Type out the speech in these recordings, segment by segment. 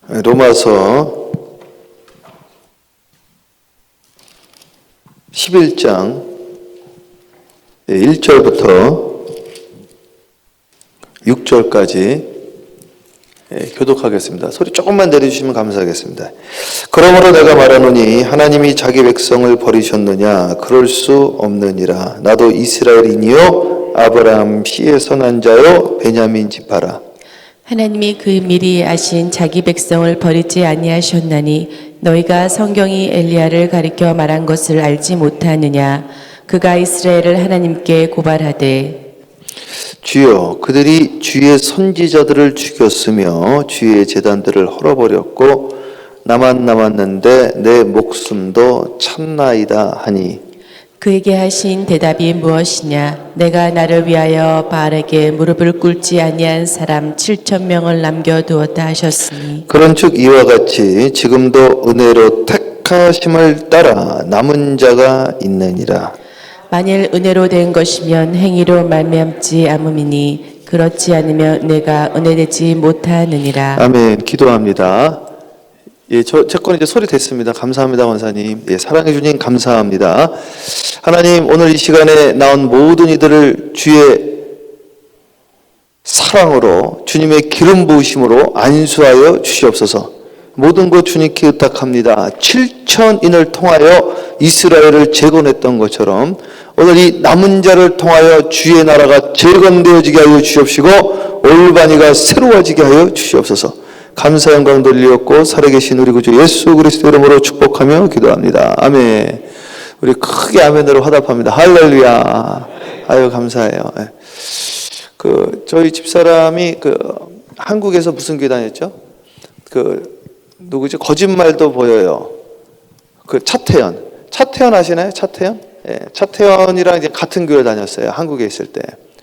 로마서 11장 1절부터 6절까지 교독하겠습니다. 소리 조금만 내려주시면 감사하겠습니다. 그러므로 내가 말하노니 하나님이 자기 백성을 버리셨느냐? 그럴 수 없느니라. 나도 이스라엘이니요 아브라함 씨에서 난 자요 베냐민 지파라. 하나님이 그 미리 아신 자기 백성을 버리지 아니하셨나니 너희가 성경이 엘리야를 가리켜 말한 것을 알지 못하느냐? 그가 이스라엘을 하나님께 고발하되 주여, 그들이 주의 선지자들을 죽였으며 주의 제단들을 헐어버렸고 나만 남았는데 내 목숨도 참나이다 하니. 그에게 하신 대답이 무엇이냐? 내가 나를 위하여 바알에게 무릎을 꿇지 아니한 사람 7,000명을 남겨두었다 하셨으니 그런즉 이와 같이 지금도 은혜로 택하심을 따라 남은 자가 있느니라. 만일 은혜로 된 것이면 행위로 말미암지 않음이니 그렇지 않으면 내가 은혜되지 못하느니라. 아멘. 기도합니다. 예, 제 건 이제 소리 됐습니다. 감사합니다, 원사님. 예, 사랑해 주님 감사합니다. 하나님, 오늘 이 시간에 나온 모든 이들을 주의 사랑으로 주님의 기름 부으심으로 안수하여 주시옵소서. 모든 것 주님께 의탁합니다. 7,000인을 통하여 이스라엘을 재건했던 것처럼 오늘 이 남은 자를 통하여 주의 나라가 재건되어지게 하여 주시옵시고 올바니가 새로워지게 하여 주시옵소서. 감사 영광 돌리었고 살아계신 우리 구주 예수 그리스도 이름으로 축복하며 기도합니다. 아멘. 우리 크게 아멘으로 화답합니다. 할렐루야. 아유 감사해요. 저희 집사람이 한국에서 무슨 교회 다녔죠? 누구지? 거짓말도 보여요. 차태현 아시나요? 차태현? 예, 차태현이랑 이제 같은 교회 다녔어요. 한국에 있을 때.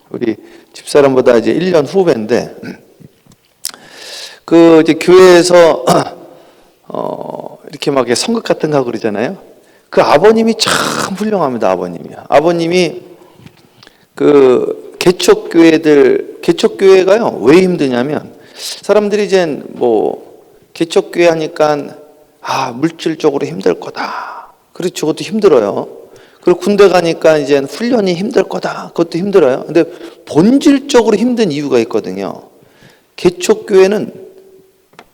우리 집사람보다 이제 1년 후배인데, 이제 교회에서, 이렇게 막 선긋 같은 거 하고 그러잖아요. 그 아버님이 참 훌륭합니다, 아버님이 개척교회가요, 왜 힘드냐면, 사람들이 이제 개척교회 하니까, 물질적으로 힘들 거다. 그렇죠. 그것도 힘들어요. 그리고 군대 가니까 이제 훈련이 힘들 거다. 그것도 힘들어요. 근데 본질적으로 힘든 이유가 있거든요. 개척교회는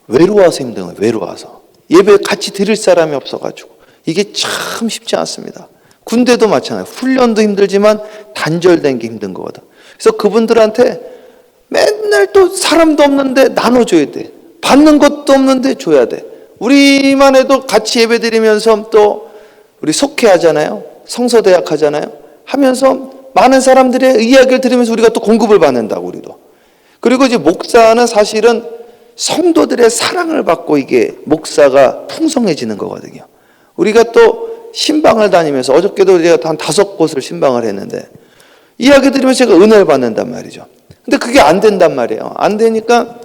외로워서 힘든 거예요. 외로워서. 예배 같이 드릴 사람이 없어가지고. 이게 참 쉽지 않습니다. 군대도 마찬가지예요. 훈련도 힘들지만 단절된 게 힘든 거거든. 그래서 그분들한테 맨날 또 사람도 없는데 나눠줘야 돼. 받는 것도 없는데 줘야 돼. 우리만 해도 같이 예배 드리면서 또 우리 속회하잖아요. 성서대학 하잖아요. 하면서 많은 사람들의 이야기를 들으면서 우리가 또 공급을 받는다고 우리도. 그리고 이제 목사는 사실은 성도들의 사랑을 받고 이게 목사가 풍성해지는 거거든요. 우리가 또 신방을 다니면서 어저께도 제가 한 5곳을 신방을 했는데 이야기 들으면서 제가 은혜를 받는단 말이죠. 근데 그게 안 된단 말이에요. 안 되니까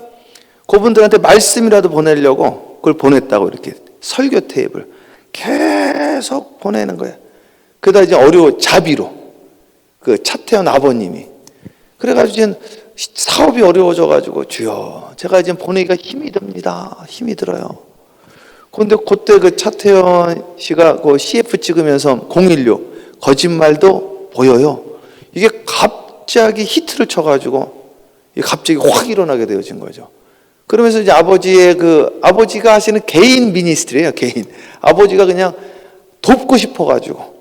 그분들한테 말씀이라도 보내려고 그걸 보냈다고 이렇게 설교 테이블 계속 보내는 거예요. 그러다 이제 자비로 차태현 아버님이 그래가지고 이제 사업이 어려워져가지고 주여 제가 이제 보내기가 힘이 듭니다. 힘이 들어요. 그런데 그때 차태현 씨가 CF 찍으면서 016 거짓말도 보여요. 이게 갑자기 히트를 쳐가지고 갑자기 확 일어나게 되어진 거죠. 그러면서 이제 아버지가 하시는 개인 미니스트리예요, 개인. 아버지가 그냥 돕고 싶어가지고.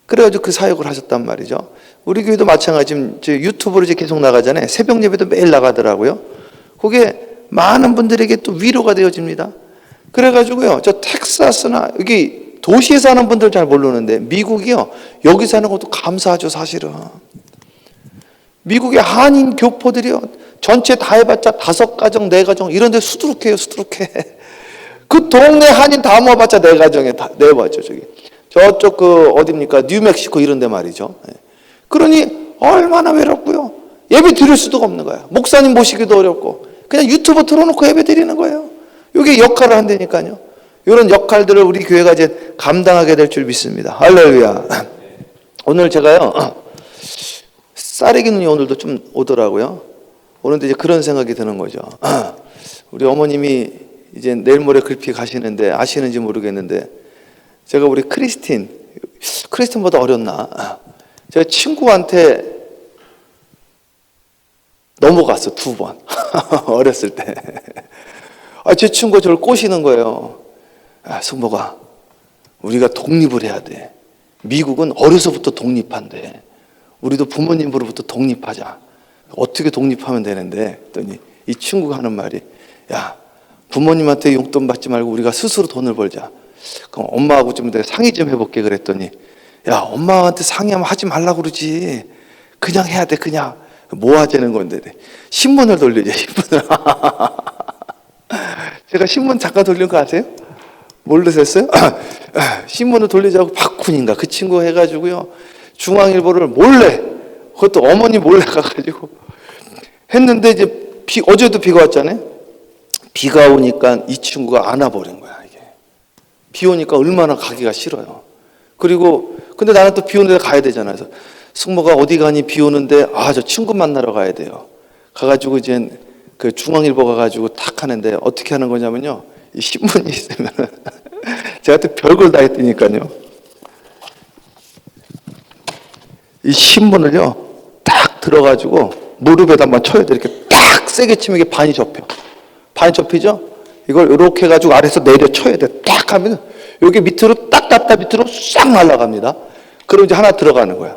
그래가지고 그 사역을 하셨단 말이죠. 우리 교회도 마찬가지, 지금 유튜브로 이제 계속 나가잖아요. 새벽 예배도 매일 나가더라고요. 그게 많은 분들에게 또 위로가 되어집니다. 그래가지고요, 저 텍사스나, 여기 도시에 사는 분들 잘 모르는데, 미국이요, 여기 사는 것도 감사하죠, 사실은. 미국의 한인 교포들이요, 전체 다 해봤자 5가정, 4가정, 이런 데 수두룩해요, 수두룩해. 그 동네 한인 다 모아봤자 4가정에 다, 내봤죠, 저기. 저쪽 어딥니까? 뉴멕시코 이런 데 말이죠. 그러니, 얼마나 외롭고요. 예배 드릴 수도 없는 거야. 목사님 모시기도 어렵고. 그냥 유튜브 틀어놓고 예배 드리는 거예요. 이게 역할을 한다니까요. 이런 역할들을 우리 교회가 이제 감당하게 될 줄 믿습니다. 할렐루야. 오늘 제가요, 쌀에기 눈이 오늘도 좀 오더라고요. 오는데 이제 그런 생각이 드는 거죠. 우리 어머님이 이제 내일 모레 글피 가시는데 아시는지 모르겠는데 제가 우리 크리스틴보다 어렸나? 제가 친구한테 넘어갔어, 2번. 어렸을 때. 제 친구가 저를 꼬시는 거예요. 승모가, 우리가 독립을 해야 돼. 미국은 어려서부터 독립한대. 우리도 부모님으로부터 독립하자. 어떻게 독립하면 되는데? 했더니 이 친구가 하는 말이, 야, 부모님한테 용돈 받지 말고 우리가 스스로 돈을 벌자. 그럼 엄마하고 좀 내가 상의 좀 해볼게. 그랬더니, 야, 엄마한테 상의하면 하지 말라고 그러지. 그냥 해야 돼, 그냥. 뭐 하자는 건데. 신문을 돌리자, 신문을. 제가 신문 잠깐 돌린 거 아세요? 모르셨어요? 신문을 돌리자고 박훈인가 그 친구 해가지고요. 중앙일보를 몰래, 그것도 어머니 몰래 가가지고 했는데 이제 어제도 비가 왔잖아요. 비가 오니까 이 친구가 안아버린 거야, 이게. 비 오니까 얼마나 가기가 싫어요. 그리고, 근데 나는 또 비 오는 데 가야 되잖아요. 그래서 승모가 어디 가니 비 오는데, 저 친구 만나러 가야 돼요. 가가지고 이제 그 중앙일보 가가지고 탁 하는데 어떻게 하는 거냐면요. 이 신문이 있으면은 제가 또 별걸 다 했더니까요. 이 신문을요, 딱 들어가지고 무릎에다 한번 쳐야 돼. 이렇게 딱 세게 치면 이게 반이 접혀. 반이 접히죠? 이걸 이렇게 해가지고 아래에서 내려 쳐야 돼. 딱 하면 여기 밑으로 딱 닿다 밑으로 싹 날아갑니다. 그럼 이제 하나 들어가는 거야.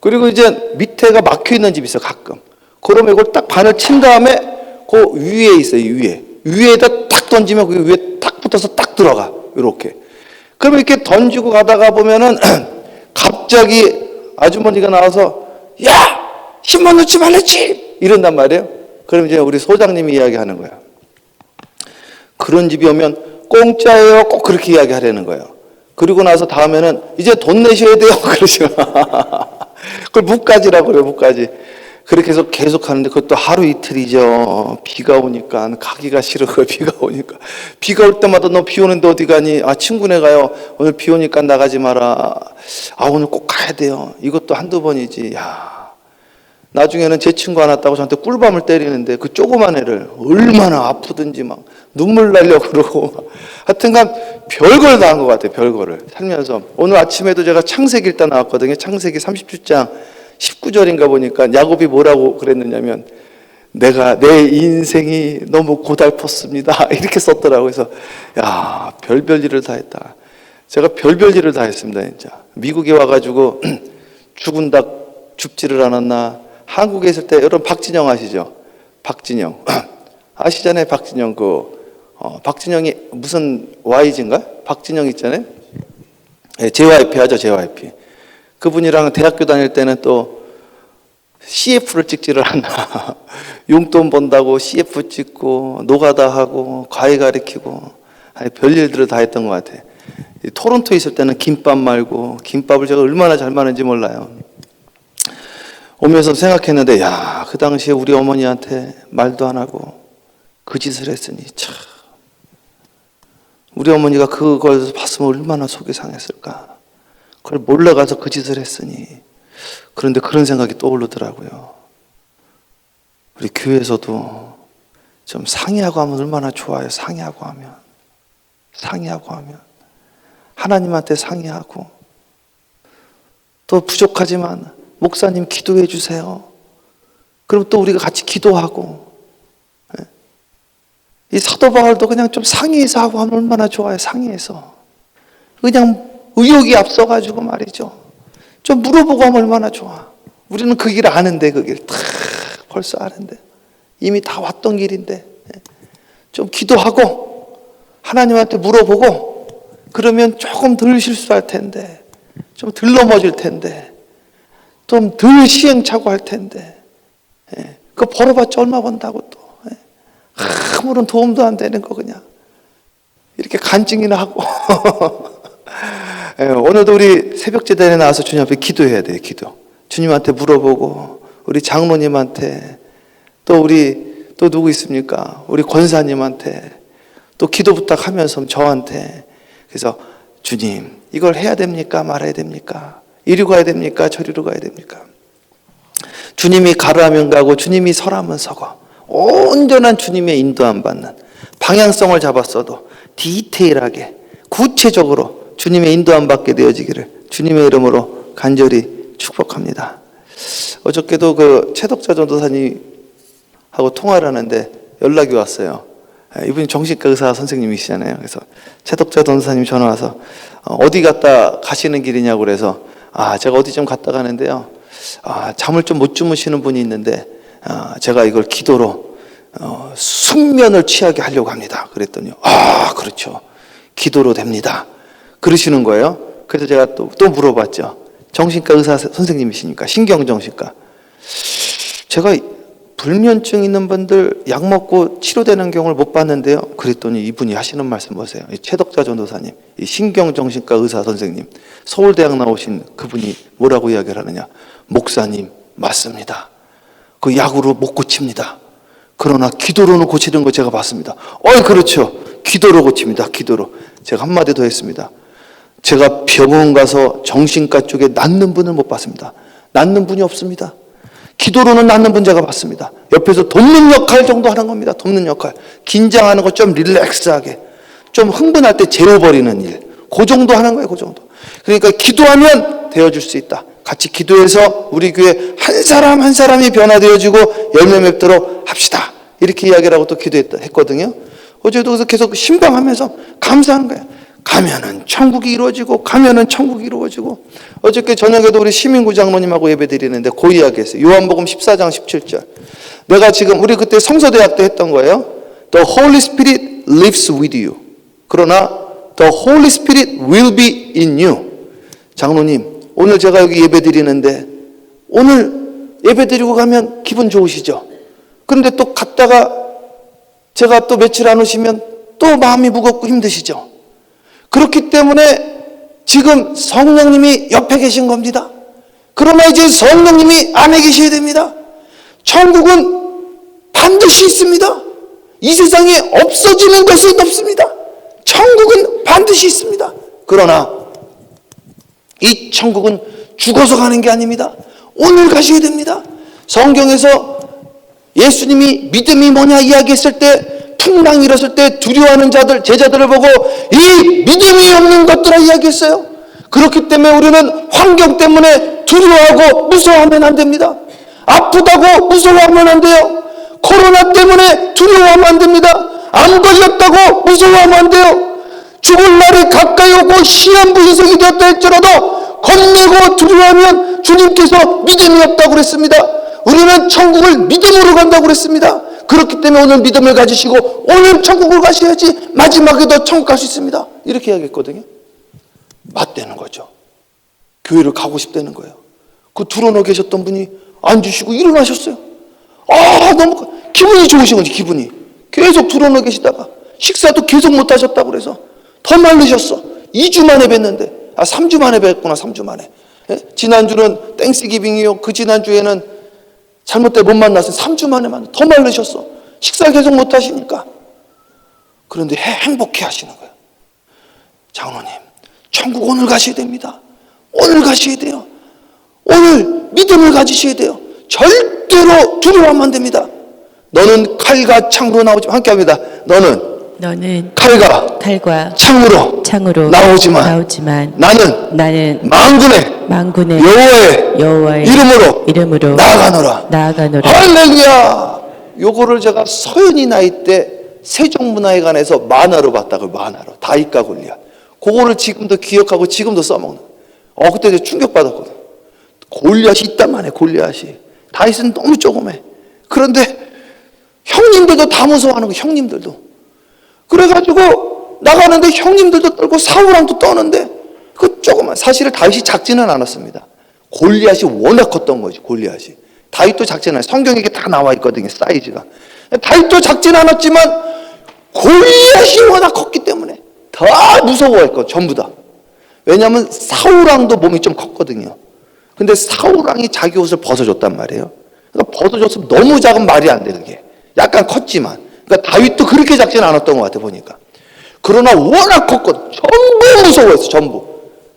그리고 이제 밑에가 막혀 있는 집이 있어, 가끔. 그러면 이걸 딱 반을 친 다음에 그 위에 있어요, 위에. 위에다 딱 던지면 그 위에 딱 붙어서 딱 들어가. 이렇게. 그러면 이렇게 던지고 가다가 보면은 갑자기 아주머니가 나와서, 야! 신문 넣지 말랬지! 이런단 말이에요. 그럼 이제 우리 소장님이 이야기하는 거야. 그런 집이 오면 공짜예요. 꼭 그렇게 이야기하려는 거예요. 그리고 나서 다음에는 이제 돈 내셔야 돼요. 그러시면. 그걸 묵가지라고 그래요, 묵가지. 그렇게 해서 계속 하는데 그것도 하루 이틀이죠. 비가 오니까 가기가 싫어요. 비가 오니까. 비가 올 때마다 너 비 오는데 어디 가니? 친구네 가요. 오늘 비 오니까 나가지 마라. 오늘 꼭 가야 돼요. 이것도 한두 번이지. 나중에는 제 친구 하나 있다고 저한테 꿀밤을 때리는데 그 조그만 애를 얼마나 아프든지 막 눈물 나려고 그러고 하여튼간 별걸 다 한 것 같아요. 별거를 살면서. 오늘 아침에도 제가 창세기 읽다 나왔거든요. 창세기 30장 19절인가 보니까 야곱이 뭐라고 그랬느냐면 내가 내 인생이 너무 고달팠습니다. 이렇게 썼더라고요. 그래서 별별 일을 다 했다. 제가 별별 일을 다 했습니다. 진짜. 미국에 와가지고 죽은 닭 줍지를 않았나. 한국에 있을 때 여러분 박진영 아시죠? 박진영 아시잖아요. 박진영 박진영이 무슨 YG인가? 박진영 있잖아요. JYP 하죠. JYP. 그분이랑 대학교 다닐 때는 또 CF를 찍지를 않나. 용돈 번다고 CF 찍고 노가다 하고 과외 가르치고 별일들을 다 했던 것 같아요. 토론토에 있을 때는 김밥 말고 김밥을 제가 얼마나 잘 마는지 몰라요. 오면서 생각했는데 그 당시에 우리 어머니한테 말도 안 하고 그 짓을 했으니 참 우리 어머니가 그걸 봤으면 얼마나 속이 상했을까. 그걸 몰래 가서 그 짓을 했으니. 그런데 그런 생각이 떠오르더라고요. 우리 교회에서도 좀 상의하고 하면 얼마나 좋아요. 상의하고 하면 하나님한테 상의하고 또 부족하지만 목사님 기도해 주세요. 그럼 또 우리가 같이 기도하고. 이 사도 바울도 그냥 좀 상의해서 하고 하면 얼마나 좋아요. 상의해서. 그냥 의욕이 앞서가지고 말이죠. 좀 물어보고 하면 얼마나 좋아. 우리는 그 길 아는데, 그 길 다 벌써 아는데. 이미 다 왔던 길인데. 좀 기도하고 하나님한테 물어보고 그러면 조금 덜 실수할 텐데. 좀 덜 넘어질 텐데. 좀 덜 시행착오 할 텐데. 그거 벌어봤자 얼마 번다고 또. 아무런 도움도 안 되는 거 그냥. 이렇게 간증이나 하고. 오늘도 우리 새벽제단에 나와서 주님 앞에 기도해야 돼요. 기도. 주님한테 물어보고 우리 장로님한테 또 또 누구 있습니까? 우리 권사님한테 또 기도 부탁하면서 저한테. 그래서 주님 이걸 해야 됩니까? 말아야 됩니까? 이리로 가야 됩니까? 저리로 가야 됩니까? 주님이 가라면 가고 주님이 서라면 서고 온전한 주님의 인도함 받는 방향성을 잡았어도 디테일하게 구체적으로 주님의 인도함 받게 되어지기를 주님의 이름으로 간절히 축복합니다. 어저께도 그 최덕자 전도사님하고 통화를 하는데 연락이 왔어요. 이분이 정신과 의사 선생님이시잖아요. 그래서 최덕자 전도사님 전화 와서 어디 갔다 가시는 길이냐고 그래서 제가 어디 좀 갔다 가는데요. 잠을 좀 못 주무시는 분이 있는데 제가 이걸 기도로 숙면을 취하게 하려고 합니다. 그랬더니 그렇죠. 기도로 됩니다. 그러시는 거예요. 그래서 제가 또 물어봤죠. 정신과 의사 선생님이시니까 신경정신과. 제가 불면증 있는 분들 약 먹고 치료되는 경우를 못 봤는데요. 그랬더니 이분이 하시는 말씀 보세요. 이 최덕자 전도사님, 이 신경정신과 의사 선생님, 서울대학 나오신 그분이 뭐라고 이야기를 하느냐. 목사님, 맞습니다. 그 약으로 못 고칩니다. 그러나 기도로는 고치는 거 제가 봤습니다. 그렇죠. 기도로 고칩니다. 기도로. 제가 한마디 더 했습니다. 제가 병원 가서 정신과 쪽에 낫는 분을 못 봤습니다. 낫는 분이 없습니다. 기도로는 낫는 분 제가 봤습니다. 옆에서 돕는 역할 정도 하는 겁니다. 돕는 역할. 긴장하는 거 좀 릴렉스하게. 좀 흥분할 때 재워버리는 일. 그 정도 하는 거예요. 그 정도. 그러니까 기도하면 되어줄 수 있다. 같이 기도해서 우리 교회 한 사람 한 사람이 변화되어지고 열매 맺도록 합시다. 이렇게 이야기를 하고 또 기도했거든요. 어제도 그래서 계속 신방하면서 감사한 거예요. 가면은 천국이 이루어지고 가면은 천국이 이루어지고. 어저께 저녁에도 우리 시민구 장로님하고 예배 드리는데 그 이야기 했어요. 요한복음 14장 17절. 내가 지금 우리 그때 성서대학 때 했던 거예요. The Holy Spirit lives with you. 그러나 The Holy Spirit will be in you. 장로님, 오늘 제가 여기 예배 드리는데 오늘 예배 드리고 가면 기분 좋으시죠? 그런데 또 갔다가 제가 또 며칠 안 오시면 또 마음이 무겁고 힘드시죠? 그렇기 때문에 지금 성령님이 옆에 계신 겁니다. 그러나 이제 성령님이 안에 계셔야 됩니다. 천국은 반드시 있습니다. 이 세상에 없어지는 것은 없습니다. 천국은 반드시 있습니다. 그러나 이 천국은 죽어서 가는 게 아닙니다. 오늘 가셔야 됩니다. 성경에서 예수님이 믿음이 뭐냐 이야기했을 때 풍랑 일었을 때 두려워하는 자들, 제자들을 보고 이 믿음이 없는 것들아 이야기했어요. 그렇기 때문에 우리는 환경 때문에 두려워하고 무서워하면 안 됩니다. 아프다고 무서워하면 안 돼요. 코로나 때문에 두려워하면 안 됩니다. 암 걸렸다고 무서워하면 안 돼요. 죽을 날이 가까이 오고 시한부 인생이 되었다 할지라도 겁내고 두려워하면 주님께서 믿음이 없다고 그랬습니다. 우리는 천국을 믿음으로 간다고 그랬습니다. 그렇기 때문에 오늘 믿음을 가지시고 오늘 천국을 가셔야지 마지막에도 천국 갈 수 있습니다. 이렇게 이야기했거든요. 맞대는 거죠. 교회를 가고 싶다는 거예요. 그 드러나 계셨던 분이 앉으시고 일어나셨어요. 너무 기분이 좋으신 건지 기분이. 계속 드러나 계시다가 식사도 계속 못 하셨다고 그래서 더 말르셨어. 2주 만에 뵀는데 3주 만에 뵀구나. 3주 만에. 지난주는 땡스기빙이요. 그 지난주에는 잘못돼 못 만났어요. 3주 만에 더 말르셨어. 식사 계속 못 하시니까. 그런데 행복해 하시는 거예요. 장로님, 천국 오늘 가셔야 됩니다. 오늘 가셔야 돼요. 오늘 믿음을 가지셔야 돼요. 절대로 두려워하면 안 됩니다. 너는 칼과 창으로 나오지만 함께 합니다. 너는 칼과 창으로 나오지만 나는 만군의 여호와의 이름으로 나아가노라. 할렐루야. 요거를 제가 서연이 나이 때 세종문화회관에서 만화로 봤다고. 만화로 다윗과 골리앗. 그거를 지금도 기억하고 지금도 써먹는. 그때 충격받았거든. 골리앗이 있단 말이야. 골리앗이. 다윗은 너무 조그매. 그런데 형님들도 다 무서워하는 거. 형님들도. 그래가지고 나가는데 형님들도 떨고 사울왕도 떠는데 그 조그만. 사실 다윗이 작지는 않았습니다. 골리앗이 워낙 컸던 거지. 골리앗이. 다윗도 작지는 않아요. 성경에 이게 다 나와 있거든요. 사이즈가. 다윗도 작지는 않았지만 골리앗이 워낙 컸기 때문에 다 무서워했거든. 전부 다. 왜냐하면 사울왕도 몸이 좀 컸거든요. 근데 사울왕이 자기 옷을 벗어줬단 말이에요. 그러니까 벗어줬으면 너무 작은 말이 안 돼. 그게 약간 컸지만. 그러니까 다윗도 그렇게 작지는 않았던 것 같아 보니까. 그러나 워낙 컸거든. 전부 무서워했어. 전부.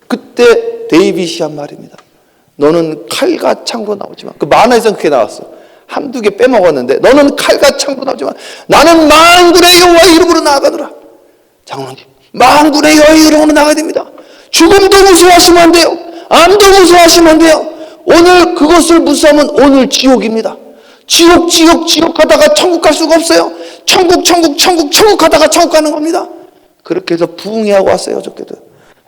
그때 데이빗이 한 말입니다. 너는 칼과 창으로 나오지만. 그 만화에서는 그게 나왔어. 한두 개 빼먹었는데 너는 칼과 창도 나오지만 나는 만군의 여호와의 이름으로 나아가노라. 장로님, 만군의 여호와의 이름으로 나가야 됩니다. 죽음도 무서워하시면 안 돼요. 암도 무서워하시면 안 돼요. 오늘 그것을 무서워하면 오늘 지옥입니다. 지옥 하다가 천국 갈 수가 없어요. 천국 하다가 천국 가는 겁니다. 그렇게 해서 부흥회하고 왔어요. 어저께도.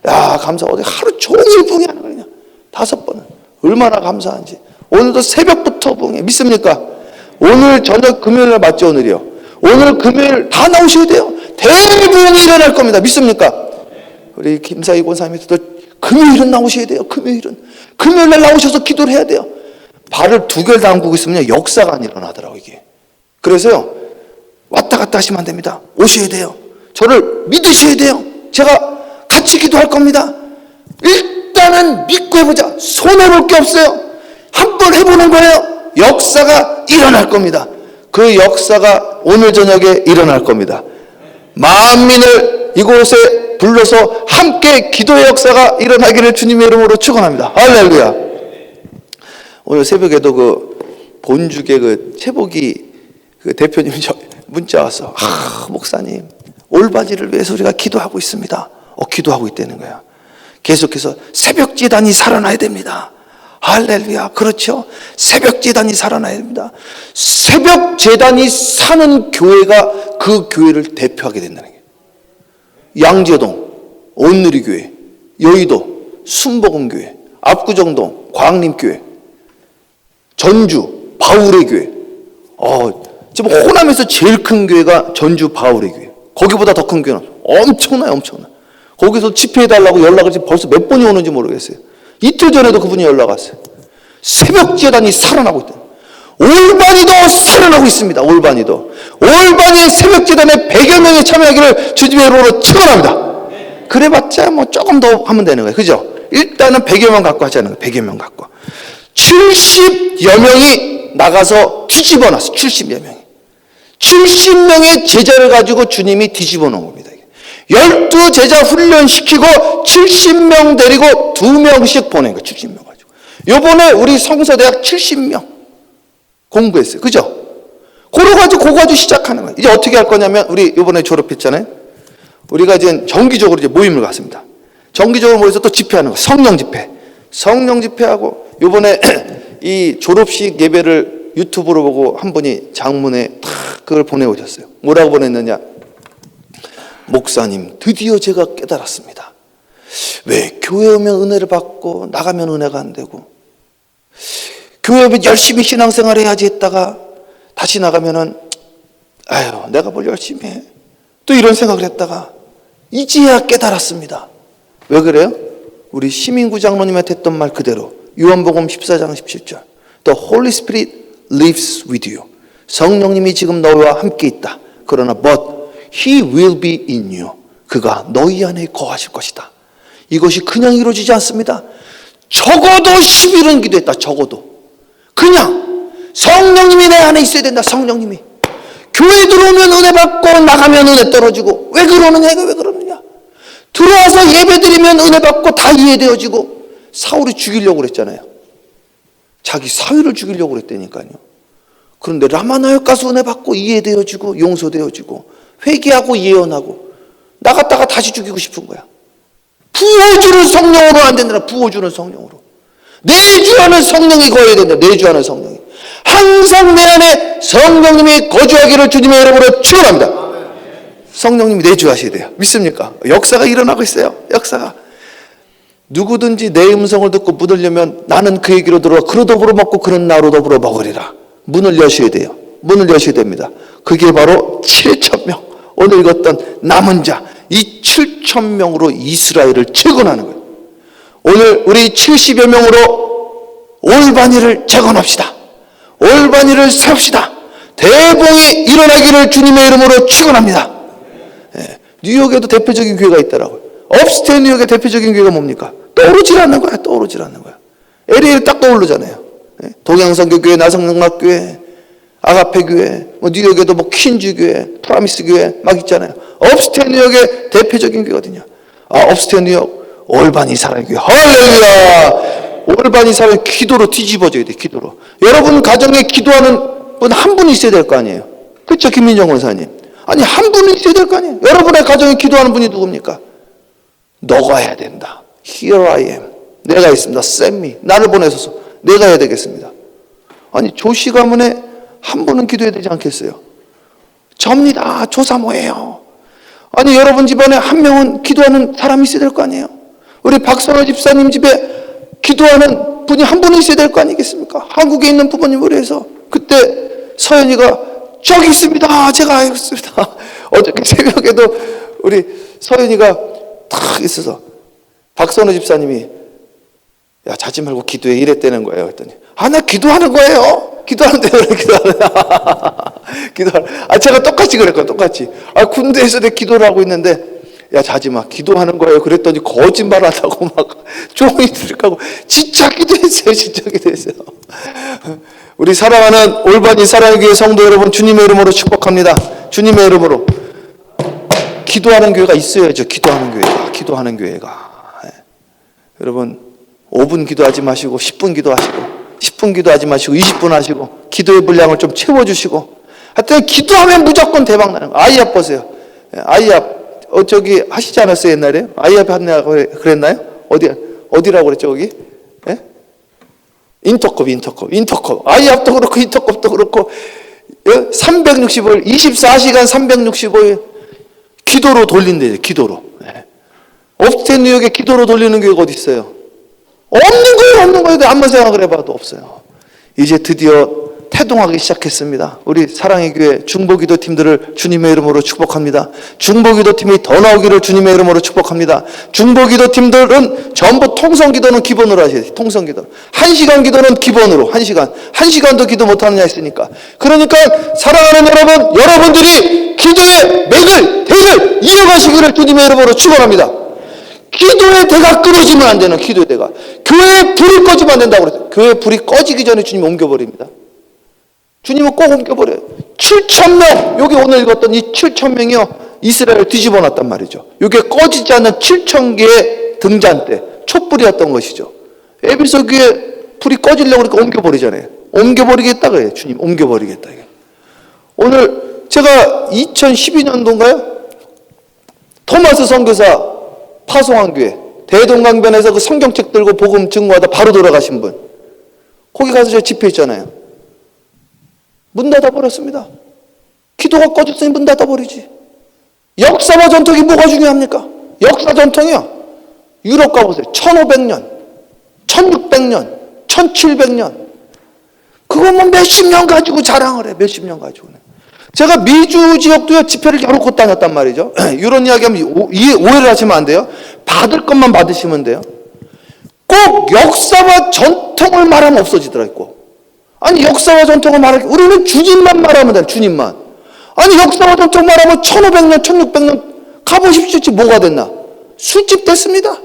야, 감사하고 하루 종일 부흥회하는 거냐. 5번은. 얼마나 감사한지. 오늘도 새벽부터 부흥회. 믿습니까? 오늘 저녁 금요일날 맞죠, 오늘이요? 오늘 금요일 다 나오셔야 돼요. 대부흥이 일어날 겁니다. 믿습니까? 우리 김사희 권사님도 금요일은 나오셔야 돼요. 금요일날 나오셔서 기도를 해야 돼요. 발을 2개를 담그고 있으면 역사가 안 일어나더라고요, 이게. 그래서요, 왔다 갔다 하시면 안 됩니다. 오셔야 돼요. 저를 믿으셔야 돼요. 제가 같이 기도할 겁니다. 일단은 믿고 해보자. 손해볼 게 없어요. 한번 해보는 거예요. 역사가 일어날 겁니다. 그 역사가 오늘 저녁에 일어날 겁니다. 만민을 이곳에 불러서 함께 기도의 역사가 일어나기를 주님의 이름으로 축원합니다. 할렐루야. 오늘 새벽에도 그 본죽의 그 최복이 그 대표님 문자 왔어. 목사님, 올바지를 위해서 우리가 기도하고 있습니다. 기도하고 있다는 거야. 계속해서 새벽 제단이 살아나야 됩니다. 할렐루야. 그렇죠. 새벽 제단이 살아나야 됩니다. 새벽 제단이 사는 교회가 그 교회를 대표하게 된다는 거예요. 양재동, 온누리교회, 여의도, 순복음교회, 압구정동, 광림교회, 전주, 바울의 교회. 지금 호남에서 제일 큰 교회가 전주 바울의 교회. 거기보다 더 큰 교회는 엄청나요. 거기서 집회해달라고 연락을 지금 벌써 몇 번이 오는지 모르겠어요. 이틀 전에도 그분이 연락 왔어요. 새벽 제단이 살아나고 있다. 올바니도 살아나고 있습니다. 올바니의 새벽 제단에 100여 명이 참여하기를 주님의 이름으로 축원합니다. 그래봤자 뭐 조금 더 하면 되는 거예요. 그죠? 일단은 100여 명 갖고 하자는 거예요. 100여 명 갖고. 70여 명이 나가서 뒤집어 놨어요. 70여 명이. 70명의 제자를 가지고 주님이 뒤집어 놓은 겁니다. 12제자 훈련시키고 70명 데리고 2명씩 보낸 거예요. 70명 가지고. 요번에 우리 성서대학 70명 공부했어요. 그죠? 그거 가지고 시작하는 거예요. 이제 어떻게 할 거냐면, 우리 요번에 졸업했잖아요. 우리가 이제 정기적으로 이제 모임을 갔습니다. 정기적으로 모여서 또 집회하는 거예요. 성령 집회하고, 요번에 이 졸업식 예배를 유튜브로 보고 한 분이 장문에 탁 그걸 보내오셨어요. 뭐라고 보냈느냐? 목사님, 드디어 제가 깨달았습니다. 왜 교회 오면 은혜를 받고 나가면 은혜가 안 되고, 교회 오면 열심히 신앙생활 해야지 했다가 다시 나가면은 내가 뭘 열심히 해, 또 이런 생각을 했다가 이제야 깨달았습니다. 왜 그래요? 우리 시민구 장로님한테 했던 말 그대로, 요한복음 14장 17절, The Holy Spirit lives with you. 성령님이 지금 너와 함께 있다. 그러나 but He will be in you. 그가 너희 안에 거하실 것이다. 이것이 그냥 이루어지지 않습니다. 적어도 10일은 기도했다. 적어도. 그냥 성령님이 내 안에 있어야 된다. 성령님이. 교회 들어오면 은혜 받고 나가면 은혜 떨어지고. 왜 그러느냐? 왜 그러느냐? 들어와서 예배 드리면 은혜 받고 다 이해되어지고. 사울이 죽이려고 그랬잖아요. 자기 사위를 죽이려고 그랬다니까요. 그런데 라마나역 가서 은혜 받고 이해되어지고 용서되어지고 회개하고 예언하고 나갔다가 다시 죽이고 싶은 거야. 부어주는 성령으로 안 된다. 부어주는 성령으로. 내주하는 성령이 거해야 된다. 내주하는 성령이. 항상 내 안에 성령님이 거주하기를 주님의 이름으로 축원합니다. 성령님이 내주하셔야 돼요. 믿습니까? 역사가 일어나고 있어요. 역사가. 누구든지 내 음성을 듣고 묻으려면 나는 그 얘기로 들어와 그로 더불어 먹고 그런 나로 더불어 먹으리라. 문을 여셔야 돼요. 문을 여셔야 됩니다. 그게 바로 7,000명. 오늘 읽었던 남은 자, 이 7,000명으로 이스라엘을 재건하는 거예요. 오늘 우리 70여 명으로 올바니를 재건합시다. 올바니를 세웁시다. 대봉이 일어나기를 주님의 이름으로 축원합니다. 뉴욕에도 대표적인 교회가 있더라고요. 업스테이트 뉴욕의 대표적인 교회가 뭡니까? 떠오르질 않는 거야. LA를 딱 떠오르잖아요. 동양선교교회, 나성능락교회, 아가페교회, 뉴욕에도 퀸즈교회, 프라미스교회 막 있잖아요. 업스테이트 뉴욕의 대표적인 교회거든요. 업스테이트 뉴욕 올바니 사랑교회. 할렐루야! 올바른 사람이 기도로 뒤집어져야 돼. 기도로. 여러분 가정에 기도하는 분 한 분 있어야 될 거 아니에요. 그렇죠, 김민정 권사님? 아니, 한 분은 있어야 될 거 아니에요. 여러분의 가정에 기도하는 분이 누굽니까? 너가 해야 된다. Here I am. 내가 있습니다. Send me. 나를 보내소서. 내가 해야 되겠습니다. 아니, 조씨 가문에 한 분은 기도해야 되지 않겠어요? 접니다. 조사모예요. 아니, 여러분 집안에 한 명은 기도하는 사람이 있어야 될 거 아니에요? 우리 박선호 집사님 집에 기도하는 분이 한 분은 있어야 될 거 아니겠습니까? 한국에 있는 부모님을 위해서. 그때 서연이가 저기 있습니다. 제가 알고 있습니다. 어저께 새벽에도 우리 서연이가 탁 있어서 박선호 집사님이 야, 자지 말고 기도해. 이랬다는 거예요. 그랬더니 나 기도하는 거예요. 기도하는데요. 제가 똑같이 그랬거든요. 똑같이. 군대에서 내 기도를 하고 있는데 야, 자지 마. 기도하는 거예요. 그랬더니 거짓말 한다고 막 종이 들어가고 진짜 기도했어요. 진짜 기도했어요. 우리 사랑하는 올바니 사랑의 교회 성도 여러분, 주님의 이름으로 축복합니다. 주님의 이름으로 기도하는 교회가 있어야죠. 기도하는 교회가. 여러분 5분 기도하지 마시고 10분 기도하시고 10분 기도하지 마시고 20분 하시고 기도의 분량을 좀 채워주시고 하여튼 기도하면 무조건 대박 나는 거. 아이압 보세요. 아이압 저기 하시지 않았어요 옛날에? 아이압 한다고 그랬나요? 어디라고 그랬죠 거기? 예? 인터컵. 아이압도 그렇고 인터컵도 그렇고 365일 24시간 365일 기도로 돌린대요. 기도로. 업스테이트 뉴욕에 기도로 돌리는 교회가 어디 있어요? 없는 거예요. 한번 생각을 해봐도 없어요. 이제 드디어 태동하기 시작했습니다. 우리 사랑의 교회 중보기도 팀들을 주님의 이름으로 축복합니다. 중보기도 팀이 더 나오기를 주님의 이름으로 축복합니다. 중보기도 팀들은 전부 통성기도는 기본으로 하셔야 돼요. 통성기도. 1시간 기도는 기본으로 1시간도 기도 못하느냐 했으니까. 그러니까 사랑하는 여러분, 여러분들이 기도의 대를 이어가시기를 주님의 이름으로 축원합니다. 기도의 대가 끊어지면 안 되는 기도의 대가. 교회에 불이 꺼지면 안 된다고 그랬어요. 교회에 불이 꺼지기 전에 주님이 옮겨버립니다. 주님은 꼭 옮겨버려요. 7,000명, 여기 오늘 읽었던 이 7,000명이요, 이스라엘을 뒤집어 놨단 말이죠. 이게 꺼지지 않는 7,000개의 등잔대, 촛불이었던 것이죠. 에베소 교회 불이 꺼지려고 그러니까 옮겨버리잖아요. 옮겨버리겠다 그래요. 주님, 옮겨버리겠다. 오늘 제가 2012년도인가요? 토마스 선교사 파송한 교회, 대동강변에서 그 성경책 들고 복음 증거하다 바로 돌아가신 분. 거기 가서 저 집회했잖아요. 문 닫아버렸습니다. 기도가 꺼졌으니 문 닫아버리지. 역사와 전통이 뭐가 중요합니까? 역사 전통이요. 유럽 가보세요. 1500년, 1600년, 1700년. 그거 뭐 몇십 년 가지고 자랑을 해. 몇십 년 가지고는. 제가 미주 지역도요, 집회를 여러 곳 다녔단 말이죠. 이런 이야기 하면 오해를 하시면 안 돼요. 받을 것만 받으시면 돼요. 꼭 역사와 전통을 말하면 없어지더라고요. 아니, 역사와 전통을 말하기, 우리는 주님만 말하면 돼, 주님만. 아니, 역사와 전통 말하면 1500년, 1600년 가보십시오. 뭐가 됐나? 술집 됐습니다.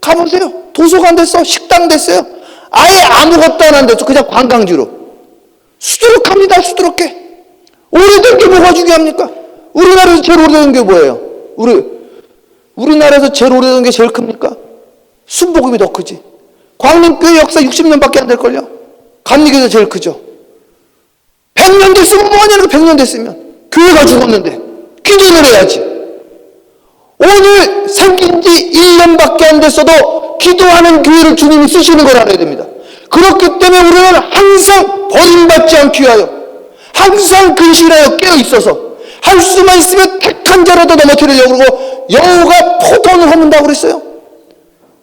가보세요. 도서관 됐어. 식당 됐어요. 아예 아무것도 안 됐어. 그냥 관광지로. 수두룩합니다. 수두룩해. 오래된 게 뭐가 중요합니까? 우리나라에서 제일 오래된 게 뭐예요? 우리나라에서 제일 오래된 게 제일 큽니까? 순복음이 더 크지. 광림교회 역사 60년밖에 안 될걸요? 감리교회가 제일 크죠. 100년 됐으면 뭐하냐는 100년 됐으면. 교회가 죽었는데 기도를 해야지. 오늘 생긴 지 1년밖에 안 됐어도 기도하는 교회를 주님이 쓰시는 걸 알아야 됩니다. 그렇기 때문에 우리는 항상 버림받지 않기 위하여 항상 근실하여 깨어있어서 할 수만 있으면 택한 자라도 넘어뜨리려고 그러고 여호가 포도원을 허문다고 그랬어요.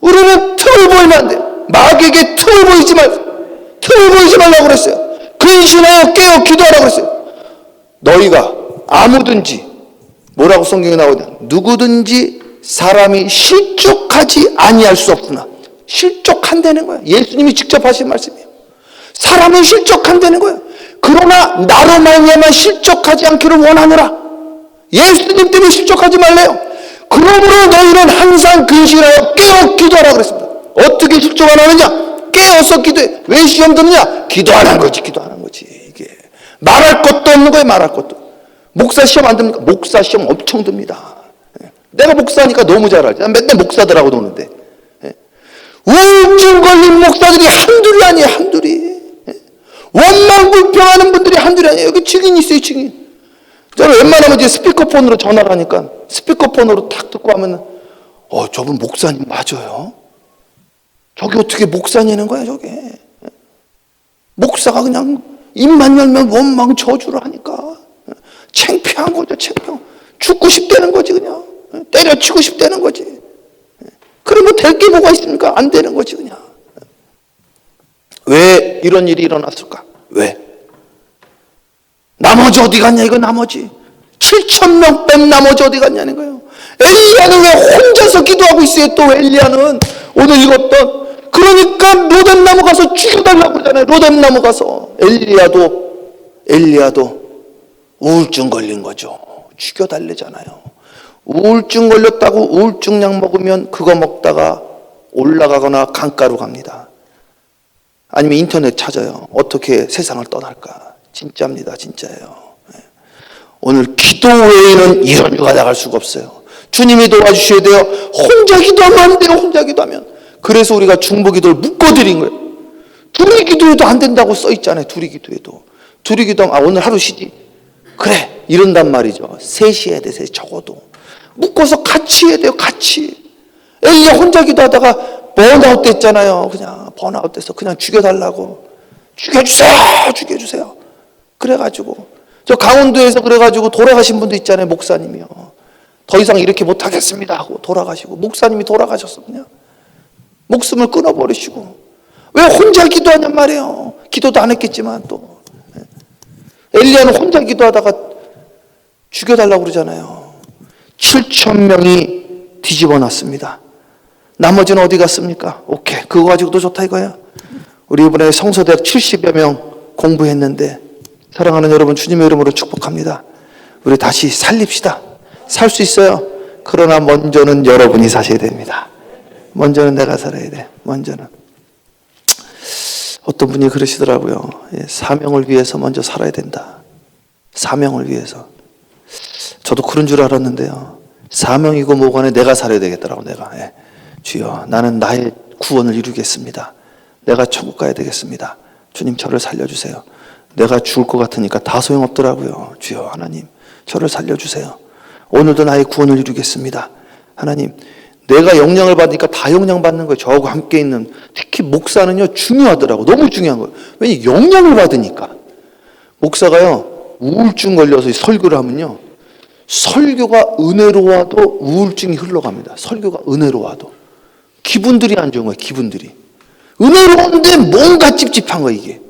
우리는 틈을 보이면 안 돼요. 마귀에게 틈을 보이지 말라고 그랬어요. 근신하여 깨어 기도하라고 그랬어요. 너희가 아무든지 뭐라고 성경에 나오냐, 누구든지 사람이 실족하지 아니할 수 없으나. 실족한다는 거예요. 예수님이 직접 하신 말씀이에요. 사람은 실족한다는 거예요. 그러나 나로 말미암아 실족하지 않기를 원하노라. 예수님 때문에 실족하지 말래요. 그러므로 너희는 항상 근신하여 깨어 기도하라 그랬습니다. 어떻게 실족 안 하느냐? 깨어서 기도해. 왜 시험 드느냐? 기도하는 거지. 이게 말할 것도 없는 거예요. 말할 것도. 목사 시험 안 듭니까? 목사 시험 엄청 듭니다. 내가 목사니까 너무 잘 알지. 난 맨날 목사들하고 노는데. 우울증 걸린 목사들이 한둘이 아니에요, 한둘이. 원망 불평하는 분들이 한둘이 아니에요. 여기 증인 있어요, 증인. 저는 웬만하면 이제 스피커폰으로 전화를 하니까 스피커폰으로 탁 듣고 하면 저분 목사님 맞아요? 저게 어떻게 목사냐는 거야, 저게. 목사가 그냥 입만 열면 원망 저주를 하니까 창피한 거죠, 창피한. 죽고 싶다는 거지, 그냥. 때려치고 싶다는 거지. 그러면 될 게 뭐가 있습니까? 안 되는 거지, 그냥. 왜 이런 일이 일어났을까? 왜? 나머지 어디 갔냐, 이거 나머지. 7,000명 뺀 나머지 어디 갔냐는 거예요. 엘리야는 왜 혼자서 기도하고 있어요, 또 엘리야는. 오늘 읽었던. 그러니까 로뎀나무 가서 죽여달라고 그러잖아요. 로뎀나무 가서. 엘리야도 우울증 걸린 거죠. 죽여달래잖아요. 우울증 걸렸다고 우울증 약 먹으면 그거 먹다가 올라가거나 강가로 갑니다. 아니면 인터넷 찾아요. 어떻게 세상을 떠날까. 진짜입니다. 진짜예요. 오늘 기도 외에는 이런 일가 나갈 수가 없어요. 주님이 도와주셔야 돼요. 혼자 기도하면 안 돼요. 혼자 기도하면. 그래서 우리가 중보기도를 묶어드린 거예요. 둘이 기도해도 안 된다고 써있잖아요. 둘이 기도해도. 둘이 기도하면 오늘 하루 쉬지. 그래 이런단 말이죠. 셋이 해야 돼. 셋이 적어도. 묶어서 같이 해야 돼요. 같이. 엘리야 혼자 기도하다가 번아웃 됐잖아요. 그냥 번아웃 돼서 그냥 죽여달라고. 죽여주세요. 죽여주세요. 그래가지고 저 강원도에서 그래가지고 돌아가신 분도 있잖아요. 목사님이요. 더 이상 이렇게 못하겠습니다 하고 돌아가시고 목사님이 돌아가셨어. 그냥 목숨을 끊어버리시고. 왜 혼자 기도하냔 말이에요. 기도도 안 했겠지만 또 엘리야는 혼자 기도하다가 죽여달라고 그러잖아요. 7,000명이 뒤집어 놨습니다. 나머지는 어디 갔습니까? 오케이, 그거 가지고도 좋다 이거야. 우리 이번에 성서대학 70여 명 공부했는데 사랑하는 여러분 주님의 이름으로 축복합니다. 우리 다시 살립시다. 살 수 있어요. 그러나 먼저는 여러분이 사셔야 됩니다. 먼저는 내가 살아야 돼. 먼저는. 어떤 분이 그러시더라고요. 사명을 위해서 먼저 살아야 된다. 사명을 위해서. 저도 그런 줄 알았는데요. 사명이고 뭐고 간에 내가 살아야 되겠더라고. 내가. 주여 나는 나의 구원을 이루겠습니다. 내가 천국 가야 되겠습니다. 주님 저를 살려주세요. 내가 죽을 것 같으니까 다 소용없더라고요. 주여 하나님 저를 살려주세요. 오늘도 나의 구원을 이루겠습니다. 하나님 내가 영향을 받으니까 다 영향받는 거예요. 저하고 함께 있는 특히 목사는요 중요하더라고. 너무 중요한 거예요. 왜냐 영향을 받으니까. 목사가요 우울증 걸려서 설교를 하면요 설교가 은혜로워도 우울증이 흘러갑니다. 설교가 은혜로워도 기분들이 안 좋은 거예요. 기분들이 은혜로운데 뭔가 찝찝한 거예요. 이게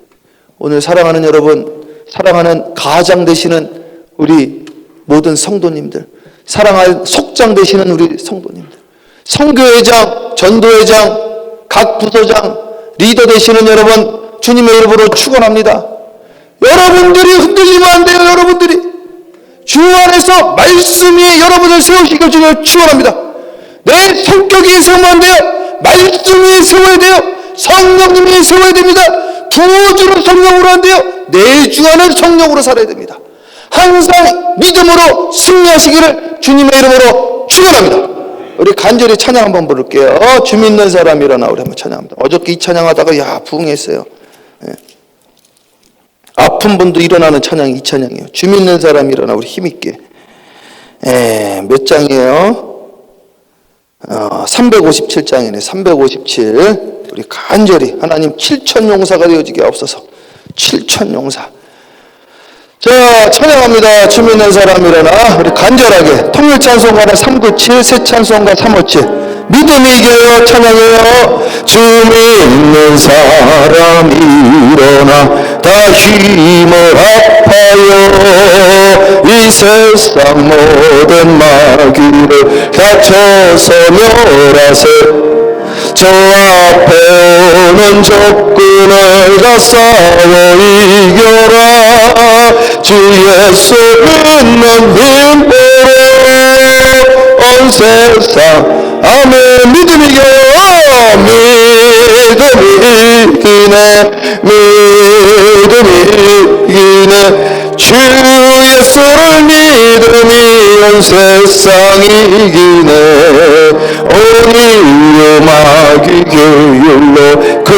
오늘 사랑하는 여러분, 사랑하는 가장 되시는 우리 모든 성도님들, 사랑할 속장 되시는 우리 성도님들, 선교회장, 전도회장, 각 부서장, 리더 되시는 여러분 주님의 이름으로 축원합니다. 여러분들이 흔들리면 안 돼요. 여러분들이 주 안에서 말씀 위에 여러분을 세우시길 주님을 축원합니다. 내 성격이 세우면 안 돼요. 말씀 위에 세워야 돼요. 성령님이 세워야 됩니다. 부어주는 성령으로 안 돼요. 내주하는 성령으로 살아야 됩니다. 항상 믿음으로 승리하시기를 주님의 이름으로 축원합니다. 우리 간절히 찬양 한번 부를게요. 주 믿는 사람 일어나. 우리 한번 찬양합니다. 어저께 이 찬양하다가 부흥했어요. 아픈 분도 일어나는 찬양이 이 찬양이에요. 주 믿는 사람 일어나. 우리 힘있게. 몇 장이에요? 357장이네. 357. 우리 간절히 하나님 7천 용사가 되어지게 없어서 7천 용사. 자, 찬양합니다. 주 믿는 사람 일어나. 우리 간절하게 통일 찬송가는 397, 새 찬송가 357. 믿음이 이겨요. 찬양해요. 주 믿는 사람 일어나. 다 힘을 합하여 이 세상 모든 마귀를 갇혀서 멸하세. 저 앞에 오는 적군을 다 싸워 이겨라. 주 예수 믿는 힘으로 온 세상 아멘. 믿음이 이겨요. 믿음이 이기네. 믿음이 이기네. 주 예수를 믿음이 온 세상 이기네. 온 인류 마귀 교회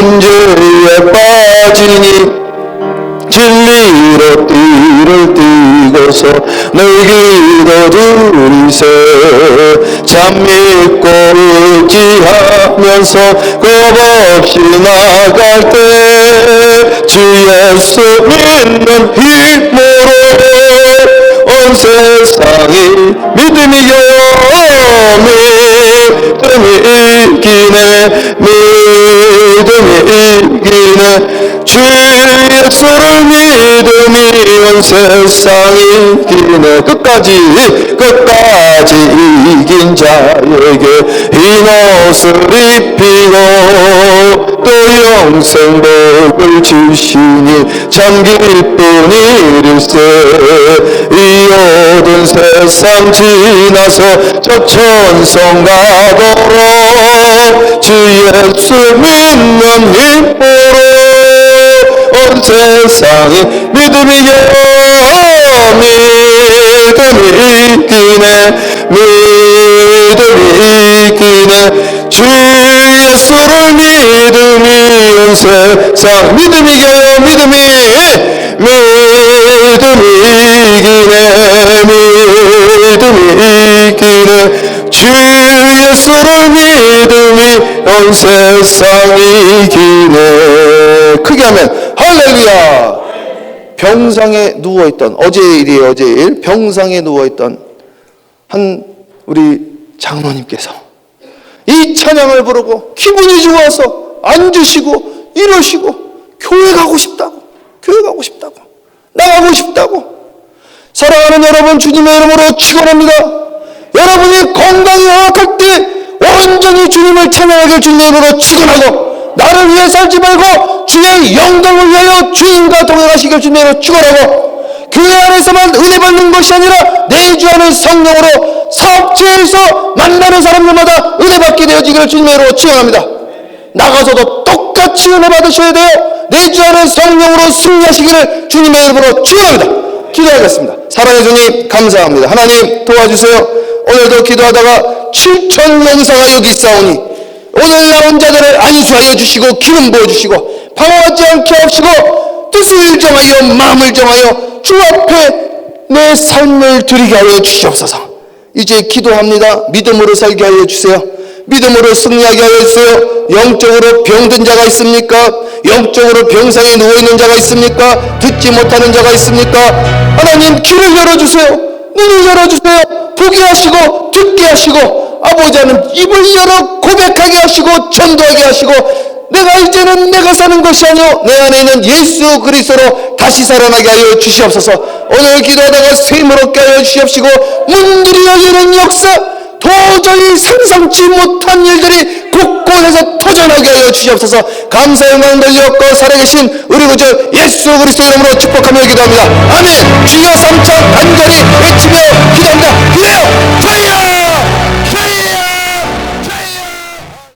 문제에 빠지니 진리로 띠를 띠고서 늘 기도 드리세 참 믿고 의지하면서 겁없이 나갈 때 주 예수 믿는 힘으로 온 세상이 믿음이요 믿음이 이기네 믿음이 이기네 주 예수를 믿음이 온 세상이 이기네 끝까지 이긴 자에게 흰 옷을 입히고 또 영생복을 주시니 참 기쁜 일일세 이 모든 세상 지나서 저 천성 가도록 주 예수 믿는 힘으로 온 세상이 믿음이요 믿음이 이기네 믿음이 이기네 주 예수를 믿음이 온 세상 믿음이 이겨요 믿음이 이기네 믿음이 이기네 주 예수를 믿음이 온 세상이 이기네 크게 하면 할렐루야. 병상에 누워있던 어제의 일이에요. 어제의 일. 병상에 누워있던 한 우리 장로님께서 이 찬양을 부르고 기분이 좋아서 앉으시고 이러시고 교회 가고 싶다고 나가고 싶다고. 사랑하는 여러분, 주님의 이름으로 축원합니다. 여러분이 건강이 허락할 때 온전히 주님을 찬양하길 주님의 이름으로 축원하고 나를 위해 살지 말고 주의 영광을 위하여 주님과 동행하시길 주님의 이름으로 축원하고 교회 안에서만 은혜 받는 것이 아니라 내주 안에 성령으로 사업체에서 만나는 사람들마다 은혜 받게 되어지기를 주님의 이름으로 축원합니다. 나가서도 똑같이 은혜 받으셔야 돼요. 내주 안에 성령으로 승리하시기를 주님의 이름으로 축원합니다. 기도하겠습니다. 사랑의 주님 감사합니다. 하나님 도와주세요. 오늘도 기도하다가 7천 영사가 여기 있사오니 오늘 나온 자들을 안수하여 주시고 기름 부어주시고 방황하지 않게 하시고 뜻을 정하여 마음을 정하여 주 앞에 내 삶을 드리게 하여 주시옵소서. 이제 기도합니다. 믿음으로 살게 하여 주세요. 믿음으로 승리하게 하여 주세요. 영적으로 병든 자가 있습니까? 영적으로 병상에 누워있는 자가 있습니까? 듣지 못하는 자가 있습니까? 하나님 귀를 열어주세요. 눈을 열어주세요. 보게 하시고 듣게 하시고 아버지 하나님 입을 열어 고백하게 하시고 전도하게 하시고 내가 이제는 내가 사는 것이 아니요 내 안에 있는 예수 그리스도로 다시 살아나게 하여 주시옵소서. 오늘 기도하다가 샘을 얻게 하여 주시옵시고 문들이 열리는 역사 도저히 상상치 못한 일들이 곳곳에서 터져나게 하여 주시옵소서. 감사 영광 돌려받고 살아계신 우리 구주 예수 그리스도 이름으로 축복하며 기도합니다. 아멘. 주여 3차 간절히 외치며 기도합니다.